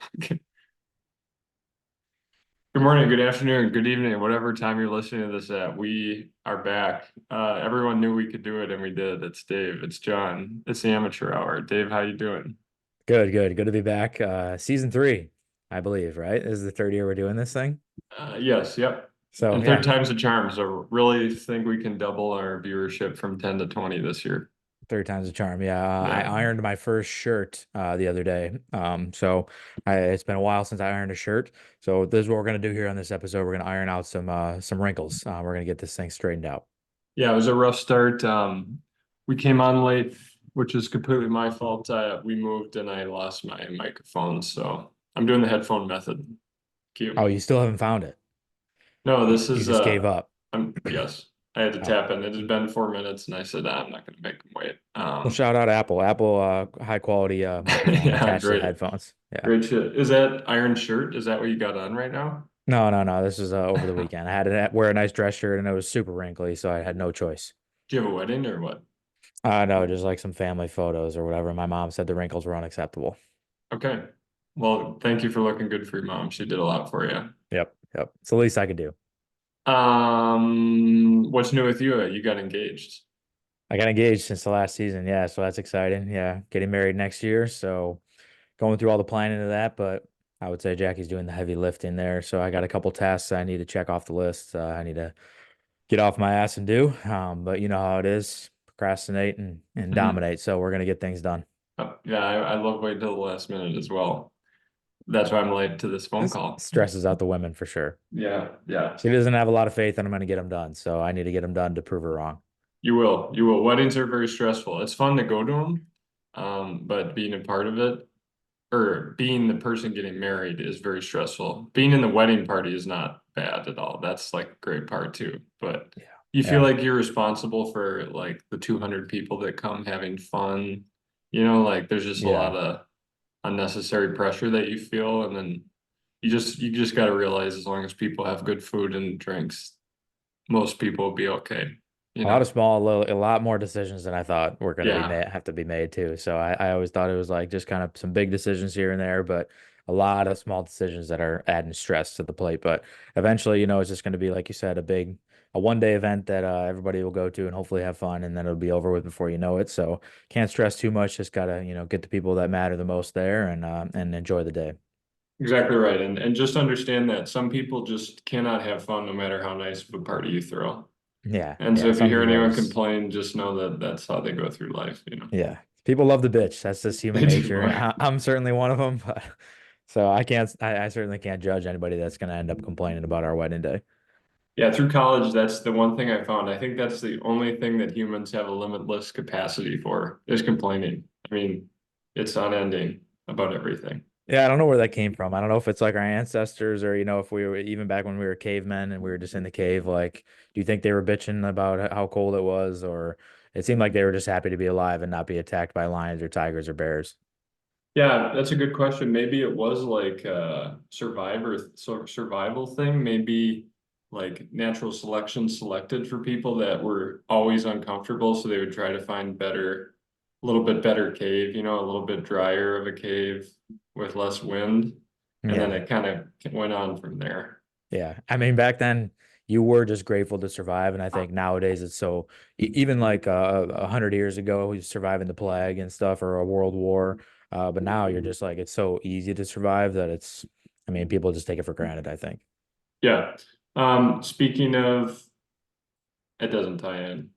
Good morning, good afternoon, good evening, whatever time you're listening to this at. We are back. Everyone knew we could do it, and we did. It's Dave. It's John. It's the amateur hour. Dave, how you doing? Good to be back. Season three, I believe, right? This is the third year we're doing this thing. Yes, yep. So And third yeah, time's a charm. So really think we can double our viewership from 10 to 20 this year. third time's a charm. Yeah, I Yeah. ironed my first shirt the other day. It's been a while since I ironed a shirt. So this is what we're gonna do here on this episode. We're gonna iron out some wrinkles. We're gonna get this thing straightened out. Yeah, it was a rough start. We came on late, which is completely my fault. We moved and I lost my microphone, so I'm doing the headphone method. Oh, Cute. you still haven't found it. No, this You is just gave up. yes. I had to Oh, tap in. It had been 4 minutes and I said, I'm not gonna make them wait. well, shout out Apple. Apple, high quality microphone Yeah, attached to the great. headphones. Yeah. Great shit. Is that iron shirt? Is that what you got on right now? No. This was over the weekend. I had to wear a nice dress shirt and it was super wrinkly, so I had no choice. Do you have a wedding or what? No, just like some family photos or whatever. My mom said the wrinkles were unacceptable. Okay. Well, thank you for looking good for your mom. She did a lot for you. Yep. It's the least I could do. What's new with you? You got engaged. I got engaged since the last season. Yeah, so that's exciting. Yeah, getting married next year. So going through all the planning of that, but I would say Jackie's doing the heavy lifting there. So I got a couple tasks I need to check off the list. I need to get off my ass and do. But you know how it is, procrastinate and Mhm. dominate. So we're gonna get things done. Yeah, I love waiting till the last minute as well. That's why I'm late to this phone This call. stresses out the women for sure. Yeah, yeah. She doesn't have a lot of faith that I'm going to get them done, so I need to get them done to prove her wrong. You will. You will. Weddings are very stressful. It's fun to go to them, but being a part of it or being the person getting married is very stressful. Being in the wedding party is not bad at all. That's like a great part too. But Yeah. you feel Yeah. like you're responsible for like the 200 people that come having fun. Like there's just a Yeah. lot of unnecessary pressure that you feel, and then you just got to realize as long as people have good food and drinks, most people will be okay. You A lot of know? a lot more decisions than I thought were going to be Yeah. made, have to be made too. So I always thought it was like just kind of some big decisions here and there, but a lot of small decisions that are adding stress to the plate. But eventually, it's just going to be, like you said, a 1 day event that everybody will go to and hopefully have fun, and then it'll be over with before you know it. So can't stress too much. Just gotta, get the people that matter the most there and enjoy the day. Exactly right. And just understand that some people just cannot have fun no matter how nice of a party you throw. Yeah, And so yeah. if you Some hear people are anyone just complain, just know that that's how they go through life. Yeah, people love the bitch. That's just human They nature. do. I'm certainly one of them, but so I certainly can't judge anybody that's going to end up complaining about our wedding day. Yeah, through college, that's the one thing I found. I think that's the only thing that humans have a limitless capacity for is complaining. I mean, it's unending about everything. Yeah, I don't know where that came from. I don't know if it's like our ancestors or, if we were even back when we were cavemen and we were just in the cave, like, do you think they were bitching about how cold it was? Or it seemed like they were just happy to be alive and not be attacked by lions or tigers or bears. Yeah, that's a good question. Maybe it was like a survival thing. Maybe like natural selection selected for people that were always uncomfortable, so they would try to find a little bit better cave, a little bit drier of a cave with less wind. And then Yeah. it kind of went on from there. Yeah. I mean, back then you were just grateful to survive. And I think nowadays it's so, even like 100 years ago, we surviving the plague and stuff or a world war. But now you're just like, it's so easy to survive that I mean, people just take it for granted, I think. Yeah. Speaking of, it doesn't tie in.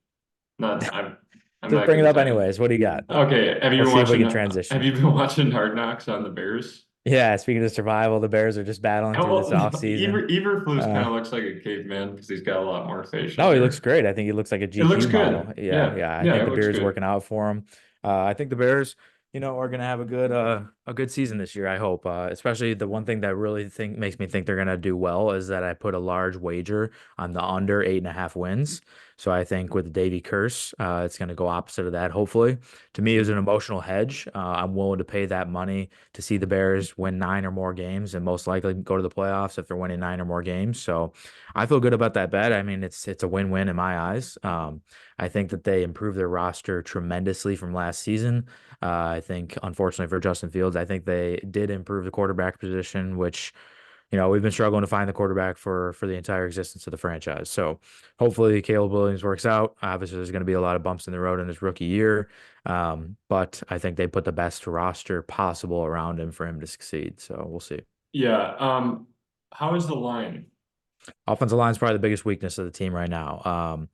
Not, I'm Just not bring it gonna up tie in. anyways. What do you got? Okay, Let's see if we can transition have it. you been watching Hard Knocks on the Bears? Yeah. Speaking of survival, the Bears are just battling Oh, through this well, off season. Eberflus kind Uh, of looks like a caveman because he's got a lot more facial no, he looks hair. great. I think he looks like a It looks GQ model. good. Yeah. Yeah, Yeah. I yeah, think it the looks Bears good. working out for him. I think the Bears, are going to have a good season this year. I hope. Especially the one thing that really think makes me think they're going to do well is that I put a large wager on the under 8.5 wins. So I think with the Davy curse, it's going to go opposite of that. Hopefully, to me, it's an emotional hedge. I'm willing to pay that money to see the Bears win nine or more games and most likely go to the playoffs if they're winning nine or more games. So I feel good about that bet. I mean, it's a win-win in my eyes. I think that they improved their roster tremendously from last season. I think, unfortunately for Justin Fields, Fields. I think they did improve the quarterback position, which, we've been struggling to find the quarterback for the entire existence of the franchise. So hopefully Caleb Williams works out. Obviously, there's going to be a lot of bumps in the road in his rookie year. But I think they put the best roster possible around him for him to succeed. So we'll see. Yeah. How is the line? Offensive line is probably the biggest weakness of the team right now.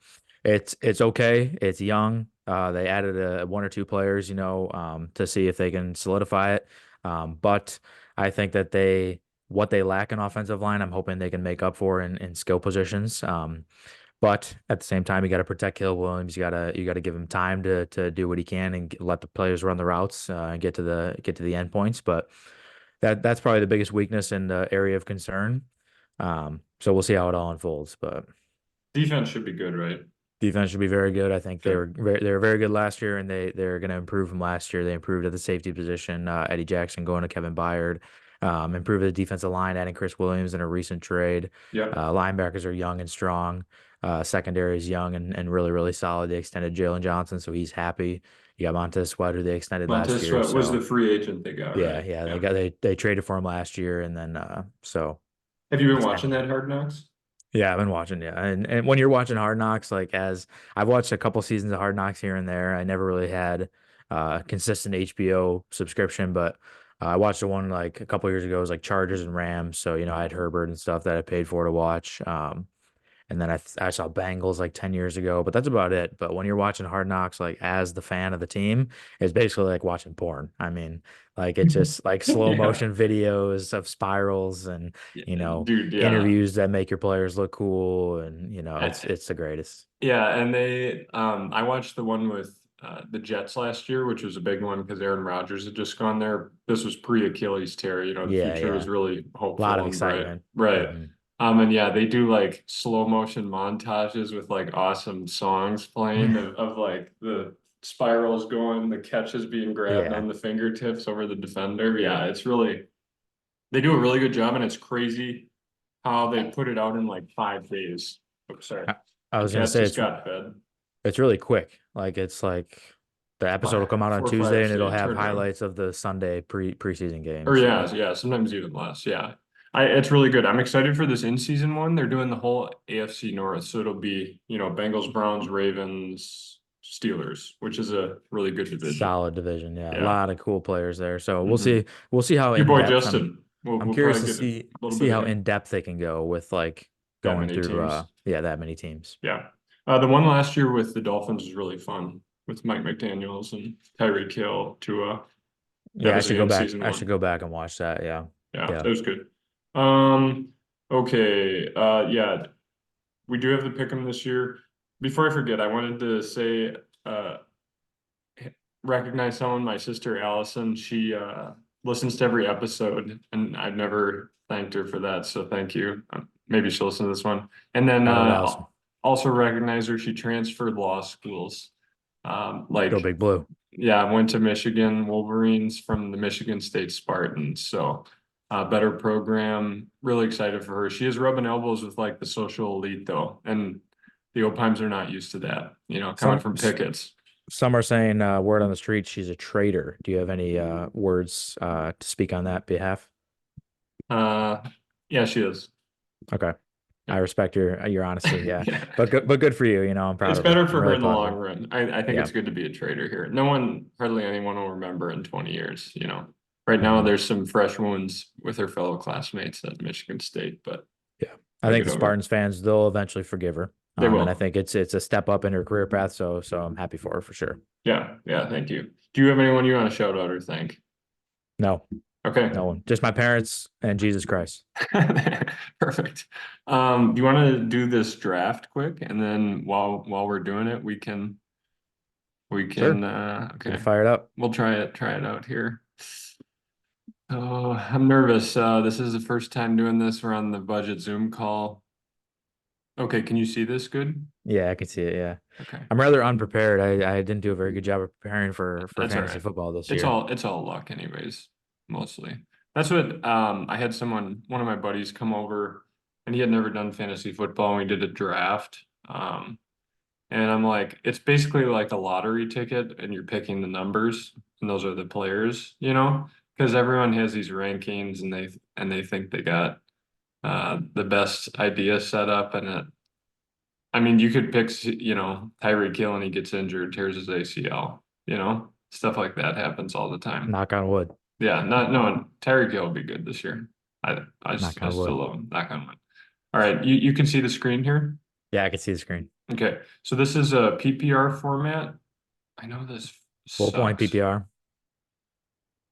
It's okay. It's young. They added one or two players, to see if they can solidify it. But I think that what they lack in offensive line, I'm hoping they can make up for in skill positions. But at the same time, you got to protect Caleb Williams. You gotta give him time to do what he can and let the players run the routes and get to the end points. But that's probably the biggest weakness and the area of concern. So we'll see how it all unfolds. But Defense should be good, right? defense should be very good. I think Sure. they were very good last year, and they're going to improve from last year. They improved at the safety position. Eddie Jackson going to Kevin Byard. Improved the defensive line, adding Chris Williams in a recent trade. Yep. Linebackers are young and strong. Secondary is young and really, really solid. They extended Jalen Johnson, so he's happy. You got Montez Sweat, who they extended last Montez year. Sweat was the So free agent they got, yeah, right? yeah, Yeah. they traded for him last year, and then so Have you been he's watching happy. that Hard Knocks? Yeah, I've been watching. Yeah, and when you're watching Hard Knocks, like as I've watched a couple seasons of Hard Knocks here and there, I never really had a consistent HBO subscription, but I watched the one like a couple years ago. It was like Chargers and Rams, so I had Herbert and stuff that I paid for to watch. And then I saw Bengals like 10 years ago, but that's about it. But when you're watching Hard Knocks, like as the fan of the team, it's basically like watching porn. I mean, like it's just like slow Yeah. motion videos of spirals and, Yeah, you know, dude, yeah. interviews that make your players look cool. And, I- it's the greatest. Yeah, and I watched the one with the Jets last year, which was a big one because Aaron Rodgers had just gone there. This was pre-Achilles tear, the Yeah, future yeah. was really A lot hopeful of and bright. excitement. Right. Hmm. And yeah, they do like slow motion montages with like awesome songs playing of like the spirals going, the catches being grabbed Yeah. on the fingertips over the defender. Yeah, they do a really good job, and it's crazy how they put it out in like 5 days. Oops, sorry. I, I The was gonna cat say just got fed. it's really quick. Like it's like the episode will come out on 4 or 5 Tuesday and it'll day have turnaround. highlights of the Sunday preseason Or games. yeah, So yeah, sometimes even less. Yeah. It's really good. I'm excited for this in-season one. They're doing the whole AFC North. So it'll be, Bengals, Browns, Ravens, Steelers, which is a really good division. solid division. Yeah, a Yeah. lot of cool players there. So we'll Hmm. see. We'll see how Your in boy depth. I'm Justin. We'll I'm we'll curious probably to get a see little see bit of how him. in depth they can go with like That going many through teams. that many teams. Yeah. The one last year with the Dolphins was really fun with Mike McDaniels and Tyreek Hill, Tua. That Yeah, I was should the go back. in-season I should one. go back and watch that. Yeah. Yeah, Yeah. that was good. Okay, yeah, we do have the pick 'em this year. Before I forget, I wanted to say, uh, recognize someone, my sister Allison. She listens to every episode, and I've never thanked her for that. So thank you. Maybe she'll listen to this one. And then Shout out Allison. also recognize her. She transferred law schools. Go Like Big Blue. yeah, I went to Michigan Wolverines from the Michigan State Spartans. So better program. Really excited for her. She is rubbing elbows with like the social elite though, and the Opiheims are not used to that. Coming Some from Pickett's. some are saying word on the street she's a traitor. Do you have any words to speak on that behalf? Uh, yeah, she is. Okay. Yeah. I respect your honesty. Yeah. Yeah. But good for you. I'm proud It's of her. better I'm for her really in the proud of long her. run. I think Yeah. it's good to be a trader here. Hardly anyone will remember in 20 years. Right now, Mhm. there's some fresh wounds with her fellow classmates at Michigan State, but Yeah. I they'll think get the over it. Spartans fans, they'll eventually forgive her. They And I will. think it's a step up in her career path. So I'm happy for her for sure. Yeah, yeah, thank you. Do you have anyone you want to shout out or thank? No, Okay. no one. Just my parents and Jesus Christ. Perfect. Do you want to do this draft quick, and then while we're doing it, we can Sure. Get it okay. fired up. We'll try it out here. Oh, I'm nervous. This is the first time doing this. We're on the budget Zoom call. Okay, can you see this good? Yeah, I can see it. Yeah. Okay, I'm rather unprepared. I didn't do a very good job of preparing for that's all fantasy right. football this It's year. all luck anyways, mostly. That's what I had one of my buddies come over, and he had never done fantasy football, and we did a draft. And I'm like, it's basically like a lottery ticket, and you're picking the numbers, and those are the players. Because everyone has these rankings and they think they got the best idea set up and I mean you could pick Tyreek Hill and he gets injured, tears his ACL, stuff like that happens all the time. Knock on wood. Yeah, not no Tyreek Hill will be good this year. Knock I on still wood. love him. Knock on wood. All right, you can see the screen here. Yeah, I can see the screen. Okay, so this is a PPR format. I know this Full point sucks. PPR.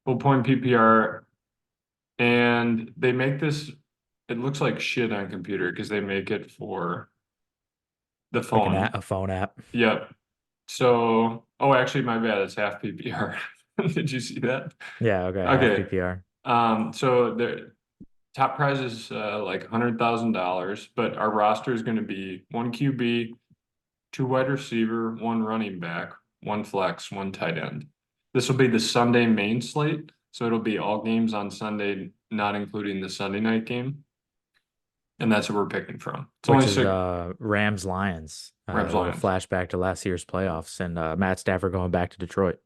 Full point PPR, and they make this. It looks like shit on computer because they make it for the Like phone. a phone app. Yep. So, oh, actually, my bad. It's half PPR. Did you see that? Yeah, okay, half Okay. PPR. So the top prize is like $100,000, but our roster is going to be one QB, two wide receiver, one running back, one flex, one tight end. This will be the Sunday main slate, so it'll be all games on Sunday, not including the Sunday night game, and that's what we're picking from. It's Which only is six. Rams Lions. Rams A little Lions, flashback to last year's playoffs and Matt Stafford going back to Detroit.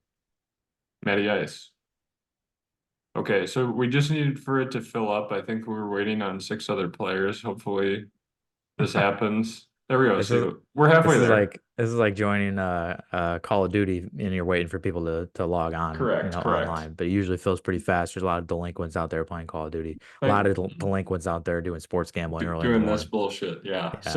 Matty Ice. Okay, so we just needed for it to fill up. I think we were waiting on six other players. Hopefully this happens. There we go. This See, is we're halfway there. this is like joining Call of Duty and you're waiting for people to log on, Correct, correct. online. But it usually fills pretty fast. There's a lot of delinquents out there playing Call of Duty. A Like lot of delinquents out there doing sports gambling early in the doing this morning. bullshit. Yeah. Yeah.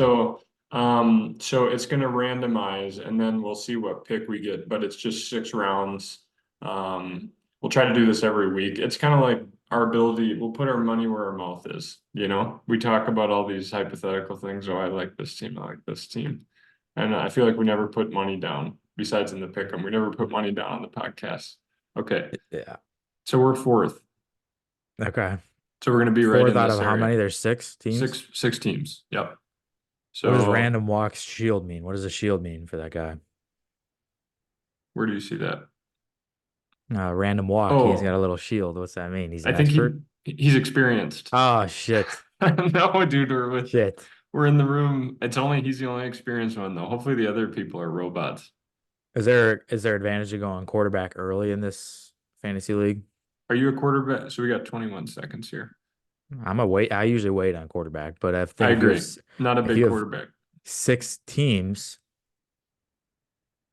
So it's gonna randomize and then we'll see what pick we get, but it's just 6 rounds. We'll try to do this every week. It's kind of like our ability, we'll put our money where our mouth is, We talk about all these hypothetical things. Oh, I like this team, I like this team. And I feel like we never put money down, besides in the pick 'em. We never put money down on the podcast. Okay. Yeah. So we're fourth. Okay. So we're gonna be right Fourth in out this of how area. many? There's 6 teams. Six teams. Yep. What does So random walks shield mean? What does a shield mean for that guy? where do you see that? Random walk. He's got Oh, a little shield. What's that mean? He's I an think expert. he's experienced. Oh shit. No, dude, Shit. we're in the room. He's the only experienced one though. Hopefully the other people are robots. Is there advantage to going quarterback early in this fantasy league? Are you a quarterback? So we got 21 seconds here. I usually wait on quarterback, but I agree. Not a if big you have quarterback. 6 teams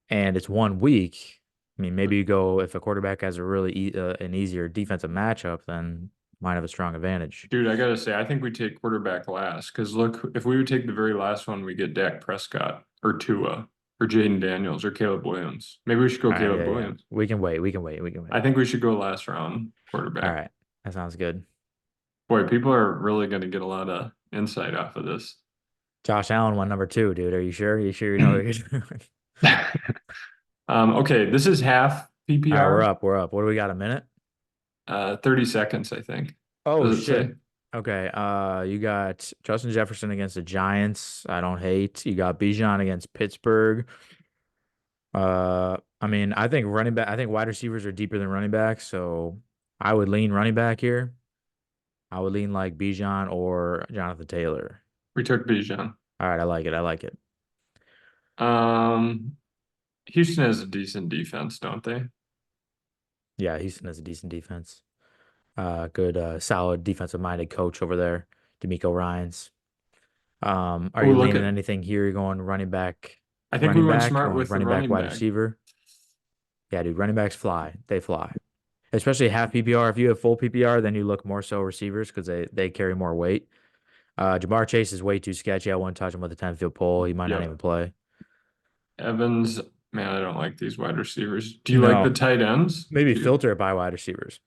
and it's 1 week, I mean, maybe you go if a quarterback has a really an easier defensive matchup, then might have a strong advantage. Dude, I gotta say, I think we take quarterback last. Because look, if we would take the very last one, we get Dak Prescott or Tua or Jaden Daniels or Caleb Williams. Maybe we should go All right, Caleb yeah, yeah. Williams. We can wait. We can wait. I think we should go last round quarterback. All right. That sounds good. Boy, people are really gonna get a lot of insight off of this. Josh Allen won number 2, dude. Are you sure? You know what you're doing? Okay, this is half All right, PPR. we're up. What do we got? A minute? 30 seconds, I think. Oh Does it shit. say? Okay. You got Justin Jefferson against the Giants. I don't hate. You got Bijan against Pittsburgh. I mean, I think wide receivers are deeper than running backs, so I would lean running back here. I would lean like Bijan or Jonathan Taylor. We took Bijan. All right, I like it. I like it. Houston has a decent defense, don't they? Yeah, Houston has a decent defense. Good, solid defensive-minded coach over there, D'Amico Ryans. Are Oh, you look leaning at. anything here? You're going running back, I think we went smart going with the running back, running wide back. receiver. Yeah, dude, running backs fly. They fly. Especially half PPR. If you have full PPR, then you look more so receivers because they carry more weight. Jamar Chase is way too sketchy. I wouldn't touch him with a 10-foot pole. He might not Yep. even play. Evans, man, I don't like these wide receivers. Do you like the No, tight ends? maybe filter it by wide receivers.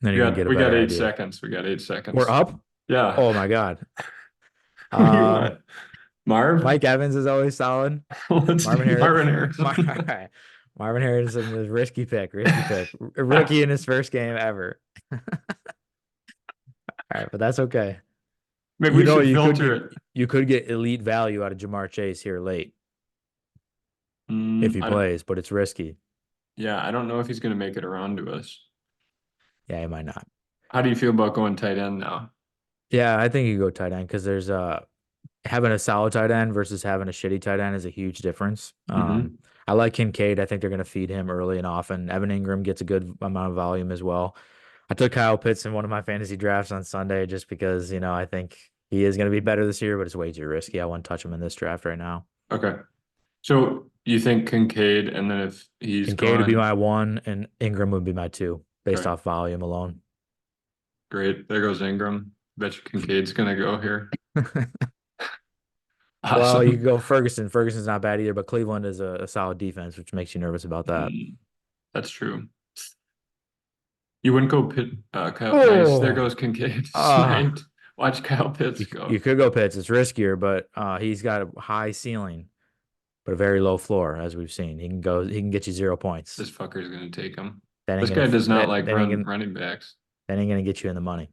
Then you're gonna get a We got better 8 seconds. We got 8 seconds. We're up? Yeah. Oh my God. Marv? Mike Evans is always solid. Let's Marvin do Harris. Marvin Harrison. All right. Marvin Harrison is risky pick. A rookie in his first game ever. All right, but that's okay. Maybe we should filter it. You could get elite value out of Jamar Chase here late if he plays, but it's risky. Yeah, I don't know if he's going to make it around to us. Yeah, he might not. How do you feel about going tight end now? Yeah, I think you go tight end because there's having a solid tight end versus having a shitty tight end is a huge difference. Hmm. I like Kincaid. I think they're going to feed him early and often. Evan Ingram gets a good amount of volume as well. I took Kyle Pitts in one of my fantasy drafts on Sunday just because, I think he is going to be better this year, but it's way too risky. I wouldn't touch him in this draft right now. Okay. So you think Kincaid, and then if he's Kincaid would be gone, my one, and Ingram would be my two, based okay, off volume alone. great. There goes Ingram. Bet you Kincaid's gonna go here. Well, you could Awesome. go Ferguson. Ferguson's not bad either, but Cleveland is a solid defense, which makes you nervous about that. Mm, that's true. You wouldn't go Pitt, Kyle. Nice. There Oh, goes Kincaid. ah. Sniped. Watch Kyle Pitts You go. could go Pitts. It's riskier, but he's got a high ceiling, but a very low floor, as we've seen. He can get you 0 points. This fucker's gonna take him. That ain't This gonna guy does not like that ain't gonna running backs. that ain't gonna get you in the money.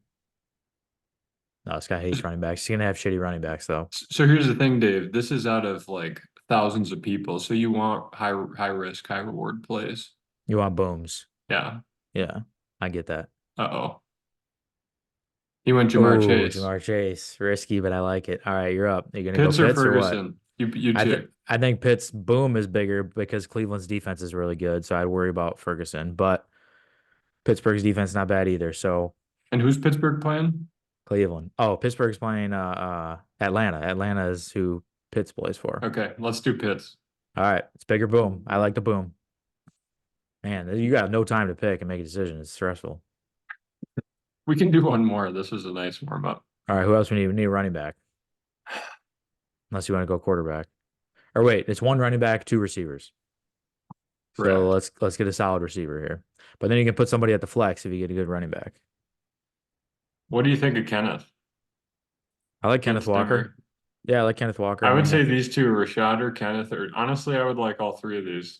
No, this guy hates running backs. He's gonna have shitty running backs though. So here's the thing, Dave. This is out of like thousands of people. So you want high risk, high reward plays. You want booms. Yeah. Yeah, I get that. Uh-oh. He went Jamar Oh, Chase. Jamar Chase, risky, but I like it. All right, you're up. You're gonna go Pitts or Pitts or what? Ferguson? You two. I think Pitt's boom is bigger because Cleveland's defense is really good, so I'd worry about Ferguson. But Pittsburgh's defense is not bad either. So And who's Pittsburgh playing? Cleveland. Oh, Pittsburgh's playing Atlanta. Atlanta is who Pitts plays for. Okay, let's do Pitts. All right, it's bigger boom. I like the boom. Man, you got no time to pick and make a decision. It's stressful. We can do one more. This was a nice warm up. All right, who else we need? We need a running back. Unless you want to go quarterback. Or wait, it's one running back, two receivers. So Correct. let's get a solid receiver here. But then you can put somebody at the flex if you get a good running back. What do you think of Kenneth I like Kenneth against Walker. Denver? Yeah, I like Kenneth Walker. I I would mean, I say think, these two, Rashad or Kenneth, or honestly, I would like all three of these.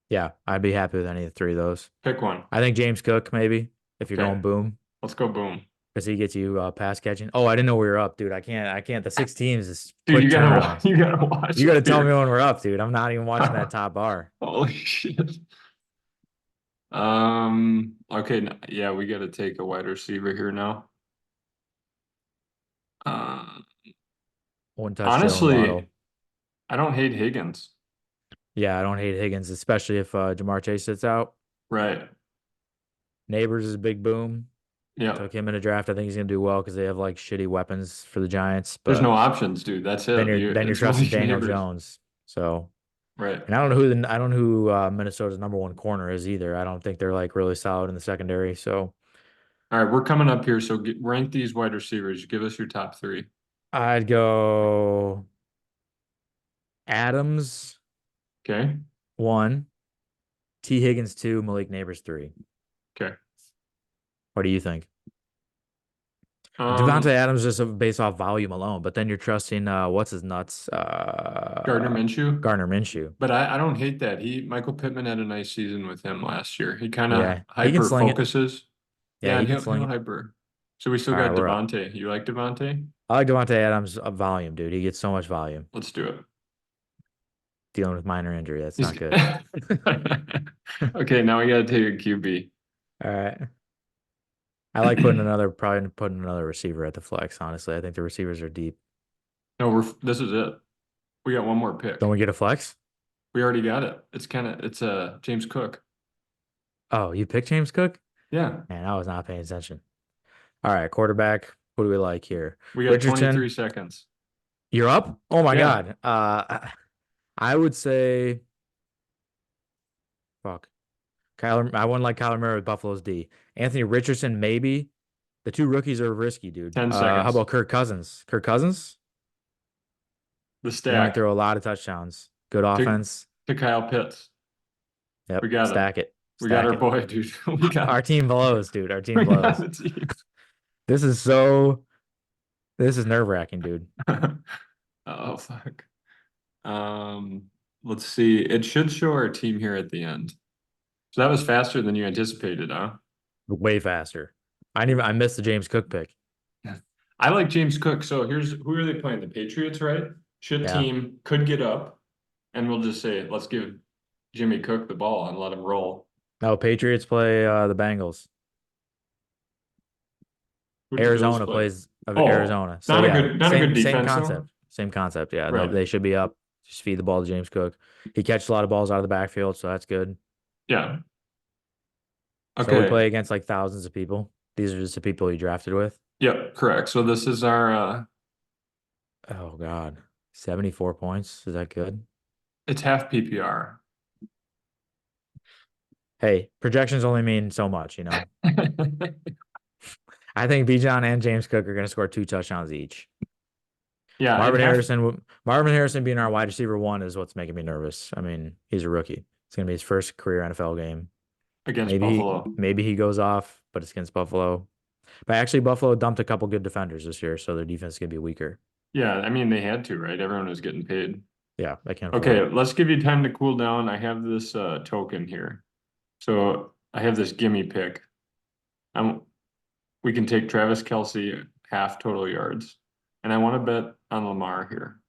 yeah, I'd be happy with any of the three of those. Pick one. I think James Cook, maybe, if you're Okay, going boom, let's go boom. because he gets you pass catching. Oh, I didn't know we were up, dude. I can't. The 6 teams is Dude, quick turnaround. you gotta watch You got to up tell me here. when we're up, dude. I'm not even watching that top bar. Holy shit. Okay, yeah, we gotta take a wide receiver here now. Uh, One touch Jalen Waddle. honestly, I don't hate Higgins. Yeah, I don't hate Higgins, especially if Jamar Chase sits out. Right. Neighbors is a big boom. Yeah. Took him in a draft. I think he's gonna do well because they have like shitty weapons for the Giants. There's But no options, dude. That's it. then you're It's trusting Malik Daniel Neighbors. Jones. So Right. and I don't know who Minnesota's number one corner is either. I don't think they're like really solid in the secondary. So All right, we're coming up here. So rank these wide receivers. Give us your top three. I'd go Adams Okay. 1, T Higgins 2, Malik Neighbors 3. Okay. What do you think? Devontae Um, Adams just based off volume alone, but then you're trusting what's his nuts? Gardner Minshew. Gardner Minshew. But I don't hate that. Michael Pittman had a nice season with him last year. He kind of Yeah, he can hyper sling it. focuses. Yeah, Yeah, he and can he'll sling it. hyper. So we still All right, got we're up. Devontae. You like Devontae? I like Devontae Adams volume, dude. He gets so much volume. Let's do it. Dealing with minor injury, that's He's not good. okay. Now we gotta take a QB. All right. I like probably putting another receiver at the flex, honestly. I think the receivers are deep. No, this is it. We got one more pick. Don't we get a flex? We already got it. It's James Cook. Oh, you picked James Cook? Yeah, Man, I was not paying attention. All right, quarterback. What do we like here? we got 23 Richardson, seconds. you're up? Oh my Yeah, God. I would say fuck. I wouldn't like Kyler Murray with Buffalo's D. Anthony Richardson, maybe. The two rookies are risky, dude. 10 How seconds. about Kirk Cousins? Kirk Cousins? The He might stack throw a lot of touchdowns. Good to, offense. to Kyle Pitts. Yep. We got him. Stack it. We got Stack our it. boy, dude. We got Our team blows, dude. Our team we got blows. the team. This is nerve-wracking, dude. Oh fuck. Let's see. It should show our team here at the end. So that was faster than you anticipated, huh? Way faster. I missed the James Cook pick. I like James Cook. So who are they playing? The Patriots, right? Should Yeah. team could get up, and we'll just say, let's give Jimmy Cook the ball and let him roll. No, Patriots play the Bengals. Who do the Bills Arizona play? plays Oh, Arizona. So not a yeah, good, not a same good same defense though. concept. Same concept. Yeah, Right. they should be up. Just feed the ball to James Cook. He catches a lot of balls out of the backfield, so that's good. Yeah. So we Okay. play against like thousands of people. These are just the people he drafted with. Yep, correct. So this is our Oh God, 74 points. Is that good? it's half PPR. Hey, projections only mean so much, you know. I think Bijan and James Cook are going to score 2 touchdowns each. Yeah, and half Marvin Harrison being our wide receiver one is what's making me nervous. I mean, he's a rookie. It's going to be his first career NFL game. against Buffalo. Maybe he goes off, but it's against Buffalo. But actually, Buffalo dumped a couple good defenders this year, so their defense is going to be weaker. Yeah, I mean they had to, right? Everyone was getting paid. Yeah, I can't afford Okay, it. let's give you time to cool down. I have this token here. So I have this gimme pick. Um, we can take Travis Kelce half total yards. And I want to bet on Lamar here.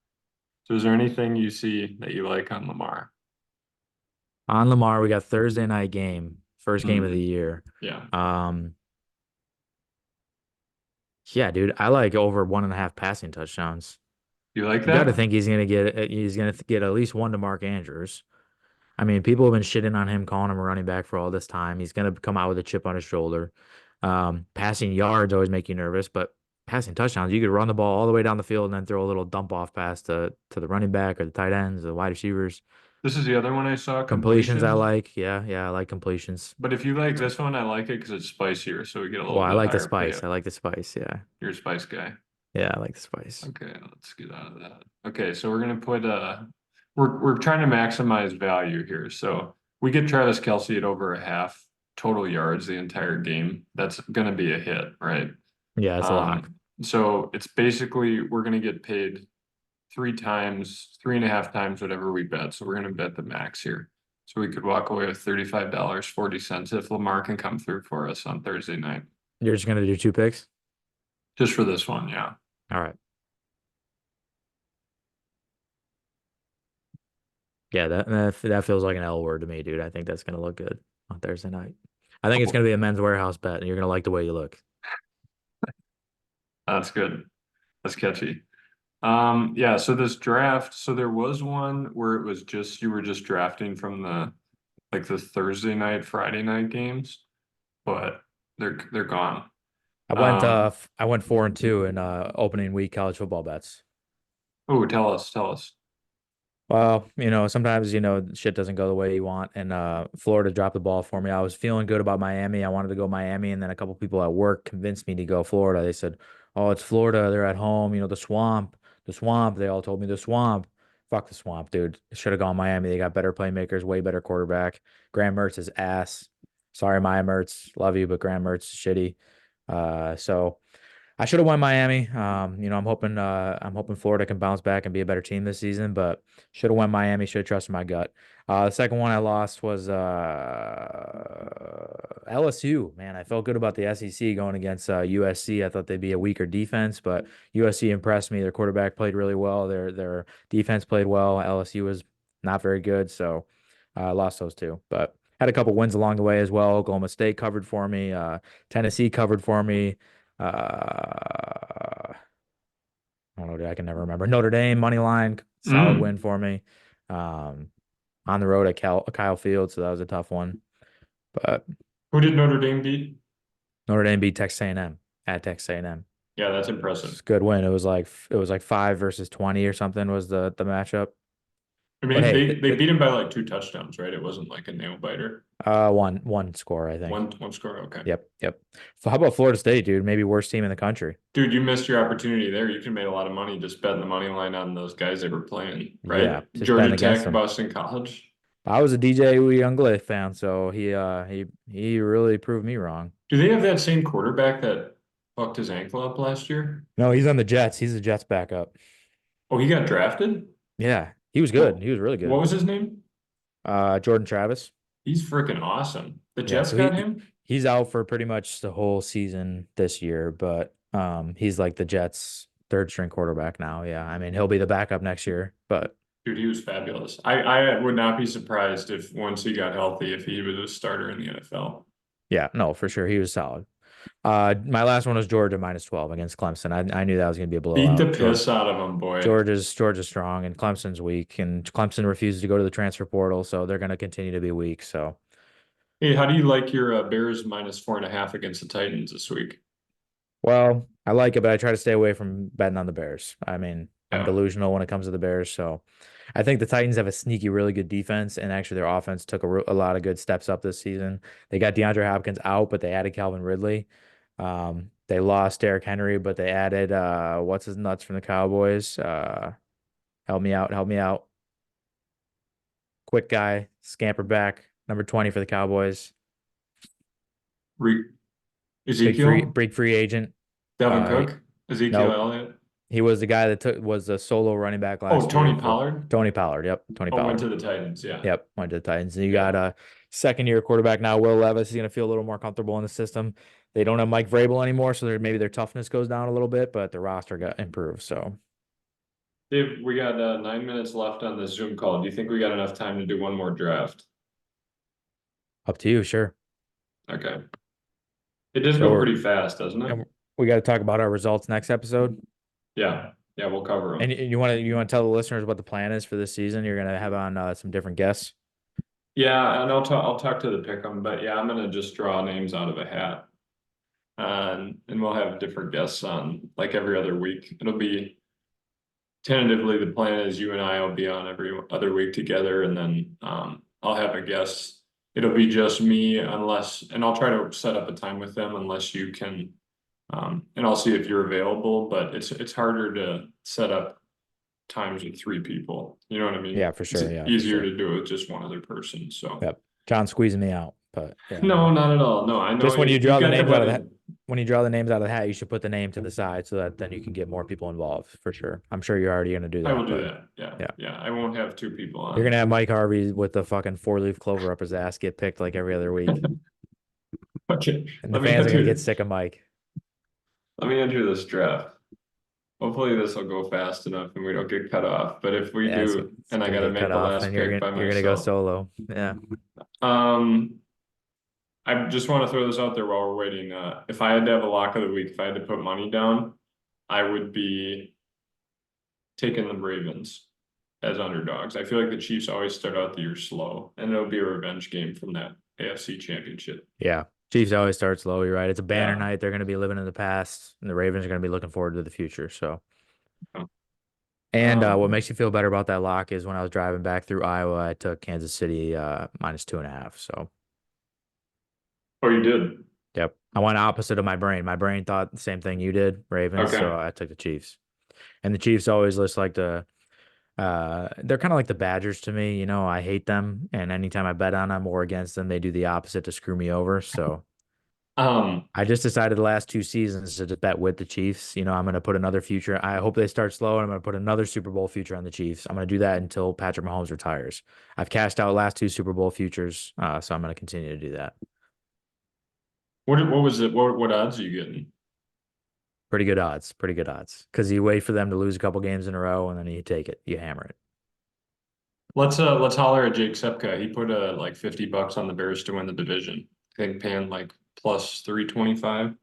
So is there anything you see that you like on Lamar? On Lamar, we got Thursday night game, first game of the Mm, year. yeah. Um, yeah, dude, I like over 1.5 passing touchdowns. You like You got to that? think he's gonna get at least one to Mark Andrews. I mean, people have been shitting on him, calling him a running back for all this time. He's gonna come out with a chip on his shoulder. Passing yards always make you nervous, but passing touchdowns, you could run the ball all the way down the field and then throw a little dump off pass to the running back or the tight ends, the wide receivers. This is the other one I saw, Completions I completions. like. Yeah, I like completions. But if you like this one, I like it because it's spicier, so we get a Well, little I bit like the higher spice. payout. I like the spice. Yeah. You're a spice guy. Yeah, I like the spice. Okay, let's get out of that. Okay, so we're gonna put we're trying to maximize value here. So we get Travis Kelce at over a half total yards the entire game. That's gonna be a hit, right? Yeah, it's a lock. So it's basically we're gonna get paid 3 times, 3.5 times whatever we bet. So we're gonna bet the max here. So we could walk away with $35.40 if Lamar can come through for us on Thursday night. You're just gonna do 2 picks? Just for this one, yeah. All right. Yeah, that feels like an L word to me, dude. I think that's gonna look good on Thursday night. I think it's Oh, gonna be a Men's Warehouse bet, and you're gonna like the way you look. that's good. That's catchy. Yeah, so this draft, so there was one where it was just you were just drafting from the like the Thursday night, Friday night games, but they're gone. Um, I went 4-2 in opening week college football bets. oh, tell us. Well, sometimes, shit doesn't go the way you want. And Florida dropped the ball for me. I was feeling good about Miami. I wanted to go Miami, and then a couple people at work convinced me to go Florida. They said, "Oh, it's Florida. They're at home. The swamp, the swamp." They all told me the swamp. Fuck the swamp, dude. Should have gone Miami. They got better playmakers, way better quarterback. Graham Mertz is ass. Sorry, Maya Mertz. Love you, but Graham Mertz is shitty. So I should have won Miami. I'm hoping Florida can bounce back and be a better team this season, but should have won Miami, should have trusted my gut. The second one I lost was LSU. Man, I felt good about the SEC going against USC. I thought they'd be a weaker defense, but USC impressed me. Their quarterback played really well. Their defense played well. LSU was not very good, so I lost those two. But had a couple wins along the way as well. Oklahoma State covered for me. Tennessee covered for me. I don't know, dude, I can never remember. Notre Dame money line, solid Mm. win for me. Um, on the road at Kyle Field, so that was a tough one. But Who did Notre Dame beat? Notre Dame beat Texas A&M at Texas A&M. Yeah, that's It's impressive. a good win. It was like 5 versus 20 or something was the matchup. I But mean, hey, they beat him by like 2 touchdowns, right? It wasn't like a nail biter. one score, I think. One score, okay. Yep. So how about Florida State, dude? Maybe worst team in the country. Dude, you missed your opportunity there. You could have made a lot of money just betting the money line on those guys they were playing, Yeah, right? just betting Georgia against Tech, them. Boston College. I was a DJ Uiagalelei fan, so he really proved me wrong. Do they have that same quarterback that fucked his ankle up last year? No, he's on the Jets. He's the Jets backup. Oh, he got drafted? Yeah, he was good. Well, He was really what good. was his name? Jordan Travis. He's freaking awesome. The Yeah, Jets so got him? he's out for pretty much the whole season this year, but he's like the Jets' third string quarterback now. Yeah, I mean he'll be the backup next year, but Dude, he was fabulous. I would not be surprised if once he got healthy, if he was a starter in the NFL. yeah, no, for sure he was solid. My last one was Georgia -12 against Clemson. I knew that was going to be a Beat the blowout. piss out of them, boy. Georgia's strong and Clemson's weak, and Clemson refuses to go to the transfer portal, so they're going to continue to be weak. So, Hey, how do you like your Bears -4.5 against the Titans this week? well, I like it, but I try to stay away from betting on the Bears. I mean, I'm Yeah. delusional when it comes to the Bears, so I think the Titans have a sneaky, really good defense, and actually their offense took a lot of good steps up this season. They got DeAndre Hopkins out, but they added Calvin Ridley. They lost Derrick Henry, but they added what's his nuts from the Cowboys. Help me out, help me out. Quick guy, scamper back, number 20 for the Cowboys. Re Ezekiel, Big free agent. Devin Uh, Cook, Ezekiel nope. Elliott. He was the guy that was the solo running back Oh, last year Tony for Pollard. Tony Pollard. Yep, Tony Oh, went Pollard. to the Titans. Yeah. Yep, went to the Titans. And you Yeah. got a second year quarterback now, Will Levis. He's going to feel a little more comfortable in the system. They don't have Mike Vrabel anymore, so maybe their toughness goes down a little bit, but the roster got improved. So Dave, we got 9 minutes left on this Zoom call. Do you think we got enough time to do one more draft? up to you, sure. Okay. It did So go we're, pretty fast, doesn't it? and we got to talk about our results next episode. Yeah. Yeah, we'll cover And them. you want to tell the listeners what the plan is for this season? You're gonna have on some different guests. Yeah, and I'll talk to the pick'em, but yeah, I'm gonna just draw names out of a hat. And we'll have different guests on like every other week. It'll be tentatively the plan is you and I will be on every other week together, and then I'll have a guest. It'll be just me unless, and I'll try to set up a time with them unless you can. And I'll see if you're available, but it's harder to set up times with three people. You know what I mean? Yeah, for sure. It's Yeah, for easier sure. to do it with just one other person. So Yep. John squeezing me out, but yeah. no, not at all. No, I know Just when you you've draw the got your names out of that, buddy. when you draw the names out of the hat, you should put the name to the side so that then you can get more people involved for sure. I'm sure you're already gonna do I that, will do but that. Yeah, yeah. yeah. I won't have two people on. You're gonna have Mike Harvey with the fucking 4-leaf clover up his ass get picked like every other week. Okay, And the fans are gonna get sick of Mike. let me enter this draft. Hopefully this will go fast enough and we don't get cut off. But if we Yeah, it's do, and I gonna gotta get make cut the off, last and pick by you're gonna go myself. solo. Yeah. Um, I just want to throw this out there while we're waiting. If I had to have a lock of the week, if I had to put money down, I would be taking the Ravens as underdogs. I feel like the Chiefs always start out the year slow, and it'll be a revenge game from that AFC Championship. Yeah. Chiefs always start slow. You're right. It's a banner Yeah. night. They're going to be living in the past, and the Ravens are going to be looking forward to the future. So, and what makes you feel better about that lock is when I was driving back through Iowa, I took Kansas City -2.5. So, Oh, you did? yep, I went opposite of my brain. My brain thought the same thing you did, Ravens. Okay. So I took the Chiefs, and the Chiefs always looks like they're kind of like the Badgers to me. You know, I hate them, and anytime I bet on them or against them, they do the opposite to screw me over. So. I just decided the last 2 seasons to just bet with the Chiefs. You know, I'm going to put another future. I hope they start slow, and I'm going to put another Super Bowl future on the Chiefs. I'm going to do that until Patrick Mahomes retires. I've cashed out last 2 Super Bowl futures, so I'm going to continue to do that. What was it? What odds are you getting? Pretty good odds. Pretty good odds. Because you wait for them to lose a couple games in a row, and then you take it. You hammer it. Let's holler at Jake Sepka. He put like $50 on the Bears to win the division. I think paying like plus 325.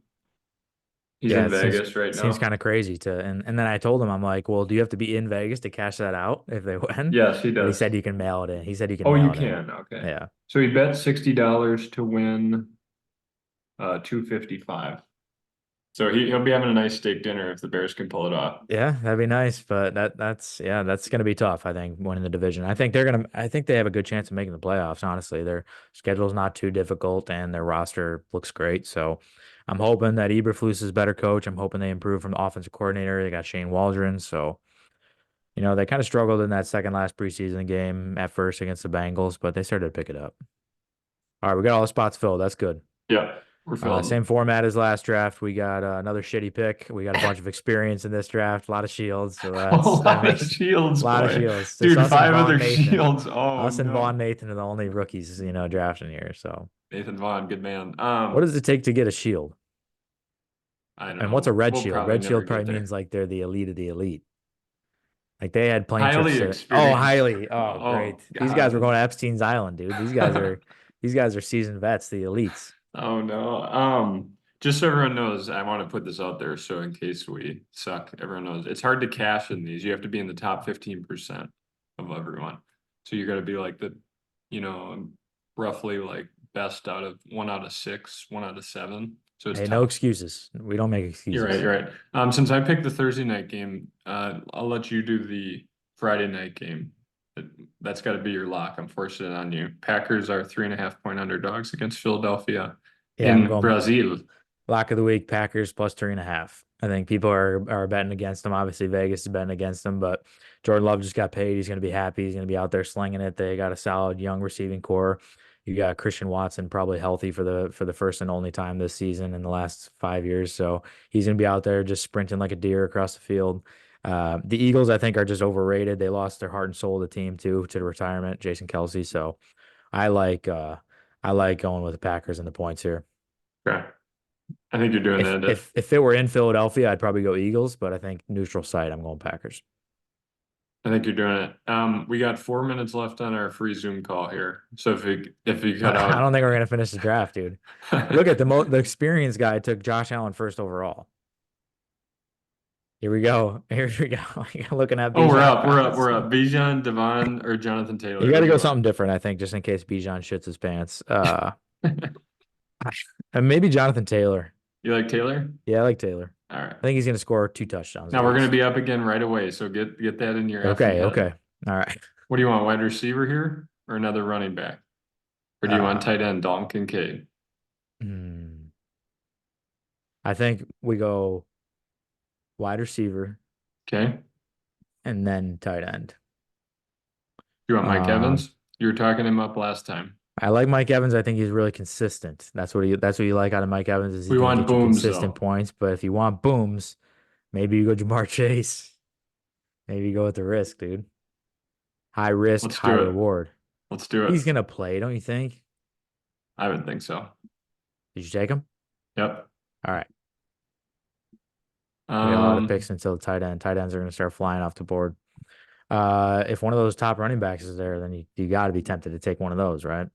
He's Yeah, in Vegas right seems now. kind of crazy and then I told him, I'm like, well, do you have to be in Vegas to cash that out if they win? Yes, he And he does. said you can mail it in. He said you can Oh, you mail it in. can. Okay. Yeah. So he bet $60 to win 255. So he'll be having a nice steak dinner if the Bears can pull it off. Yeah, that'd be nice, but that's gonna be tough, I think, winning the division. I think they have a good chance of making the playoffs, honestly. Their schedule's not too difficult and their roster looks great. So I'm hoping that Eberflus is a better coach. I'm hoping they improve from the offensive coordinator. They got Shane Waldron. So, you know, they kind of struggled in that second last preseason game at first against the Bengals, but they started to pick it up. All right, we got all the spots filled. That's good. Yeah, we're filling. Same format as last draft. We got another shitty pick. We got a bunch of experience in this draft. A lot of shields. So that makes shields, a lot of boy. shields. Dude, Us and 5 Vaughn other Nathan. shields. Oh, Us and no. Vaughn Nathan are the only rookies, you know, drafting here. So Nathan Vaughn, good man. what does it take to get a shield? I don't And know. what's a red We'll shield? probably Red never shield get probably there. means like they're the elite of the elite. Like they had plane Highly trips to, oh, experienced. highly. Oh, Oh, great. These guys were God. going to Epstein's Island, dude. These guys are seasoned vets, the elites. Oh no. just so everyone knows, I want to put this out there. So in case we suck, everyone knows it's hard to cash in these. You have to be in the top 15% of everyone. So you're gonna be like you know, roughly like best out of 1 out of 6, 1 out of 7. So it's Hey, no tough. excuses. We don't make You're right, excuses. you're right. Since I picked the Thursday night game, I'll let you do the Friday night game. That's got to be your lock. I'm forcing it on you. Packers are 3.5 point underdogs against Philadelphia Yeah, I'm in going Brazil. lock of the week, Packers plus 3.5. I think people are betting against them. Obviously, Vegas is betting against them, but Jordan Love just got paid. He's going to be happy. He's going to be out there slinging it. They got a solid young receiving core. You got Christian Watson probably healthy for the first and only time this season in the last 5 years. So he's going to be out there just sprinting like a deer across the field. The Eagles, I think, are just overrated. They lost their heart and soul of the team too to the retirement, Jason Kelsey. So I like going with the Packers and the points here. Okay. I think you're doing If it. if if it were in Philadelphia, I'd probably go Eagles, but I think neutral site, I'm going Packers. I think you're doing it. We got 4 minutes left on our free Zoom call here. So if you cut I out, don't think we're gonna finish the draft, dude. Look at the experienced guy took Josh Allen first overall. Here we go. Here we go. You're looking at oh, we're Bijan up, we're up, we're Robinson. up. Bijan, Devon, or Jonathan You Taylor. got Who to do you go want? something different, I think, just in case Bijan shits his pants. And maybe Jonathan Taylor. You like Taylor? Yeah, I like Taylor. All right. I think he's gonna score 2 touchdowns at Now we're going to least. be up again right away. So get that in your effing Okay, head. okay. All right. What do you want, wide receiver here or another running back? Or do you want tight Uh, end, Dalton Kincaid? hmm. I think we go wide receiver Okay. and then tight end. You want Mike Um, Evans? You were talking him up last time. I like Mike Evans. I think he's really consistent. That's what you like out of Mike Evans is he's We gonna want get you booms consistent though. points. But if you want booms, maybe you go Jamar Chase. Maybe you go with the risk, dude. High risk, Let's high do it. reward. Let's do it. He's gonna play, don't you think? I would think so. Did you take him? Yep. All right. We got a lot of Um, picks until the tight end. Tight ends are gonna start flying off the board. If one of those top running backs is there, then you got to be tempted to take one of those, right?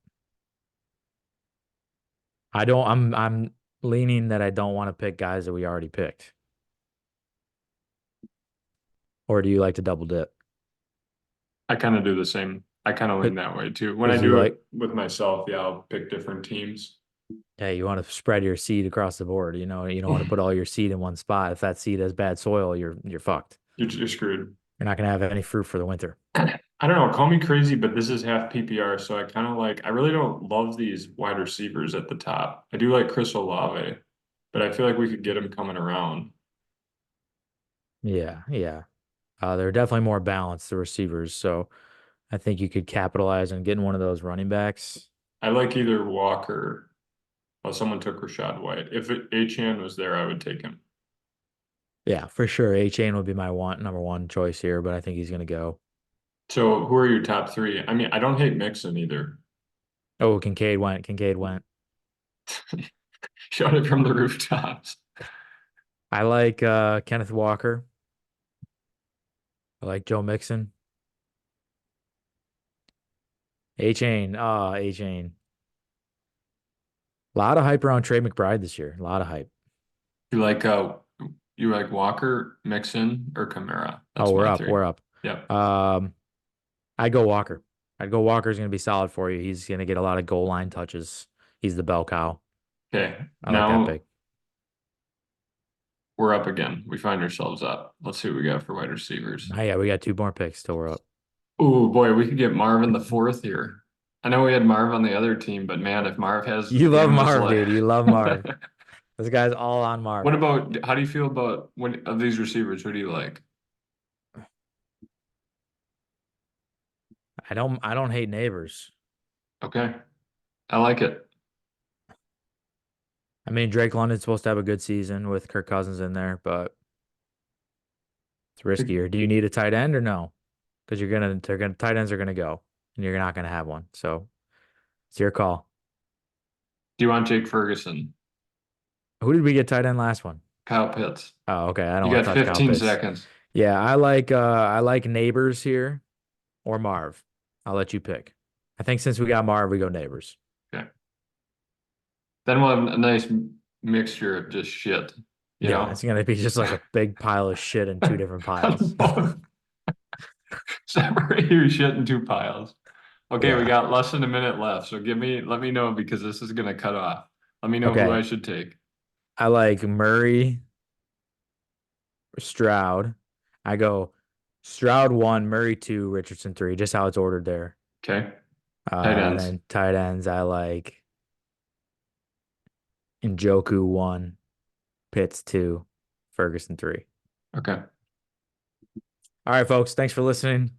I don't. I'm leaning that I don't want to pick guys that we already picked. Or do you like to double dip? I kind of do the same. I kind of lean that way too. When I Because you do like, it with myself, yeah, I'll pick different teams. hey, you want to spread your seed across the board. You know, you don't want to put all your seed in one spot. If that seed has bad soil, you're fucked. You're screwed. You're not gonna have any fruit for the winter. I don't know, call me crazy, but this is half PPR, so I kind of like, I really don't love these wide receivers at the top. I do like Chris Olave, but I feel like we could get him coming around. Yeah, yeah. They're definitely more balanced, the receivers. So I think you could capitalize on getting one of those running backs. I like either Walker. Well, someone took Rashad White. If Achane was there, I would take him. Yeah, for sure. A-Chain would be my number one choice here, but I think he's gonna go. So who are your top three? I mean, I don't hate Mixon either. Oh, Kincaid went. Kincaid went. Shout it from the rooftops. I like Kenneth Walker. I like Joe Mixon. A-Chain. A-Chain. A lot of hype around Trey McBride this year. A lot of hype. You like Walker, Mixon, or Kamara? Oh, That's we're my up. three. We're up. Yep. I'd go Walker. I'd go Walker's going to be solid for you. He's going to get a lot of goal line touches. He's the bell cow. Okay. I like that Now pick. we're up again. We find ourselves up. Let's see what we got for wide receivers. Oh, yeah, we got two more picks till we're up. Oh boy, we could get Marv in the fourth here. I know we had Marv on the other team, but man, if Marv has a You love game of his Marv, dude. You love Marv. life. This guy's all on Marv. What about how do you feel about when of these receivers? Who do you like? I don't hate neighbors. Okay, I like it. I mean, Drake London's supposed to have a good season with Kirk Cousins in there, but it's riskier. Do you need a tight end or no? Because tight ends are gonna go, and you're not gonna have one. So it's your call. Do you want Jake Ferguson? Who did we get tight end last one? Kyle Pitts. Oh, okay. I don't You want got to touch Kyle 15 Pitts. seconds. Yeah, I like neighbors here or Marv. I'll let you pick. I think since we got Marv, we go neighbors. Okay. Then we'll have a nice mixture of just shit, you Yeah, know? it's gonna be just like a big pile of shit in two different piles. Separate your shit in two piles. Okay, we Yeah. got less than a minute left, so let me know because this is gonna cut off. Let me know who Okay. I should take. I like Murray, Stroud. I go Stroud 1, Murray 2, Richardson 3, just how it's ordered there. Okay, tight And ends. then tight ends, I like Njoku 1, Pitts 2, Ferguson 3. Okay. All right, folks. Thanks for listening.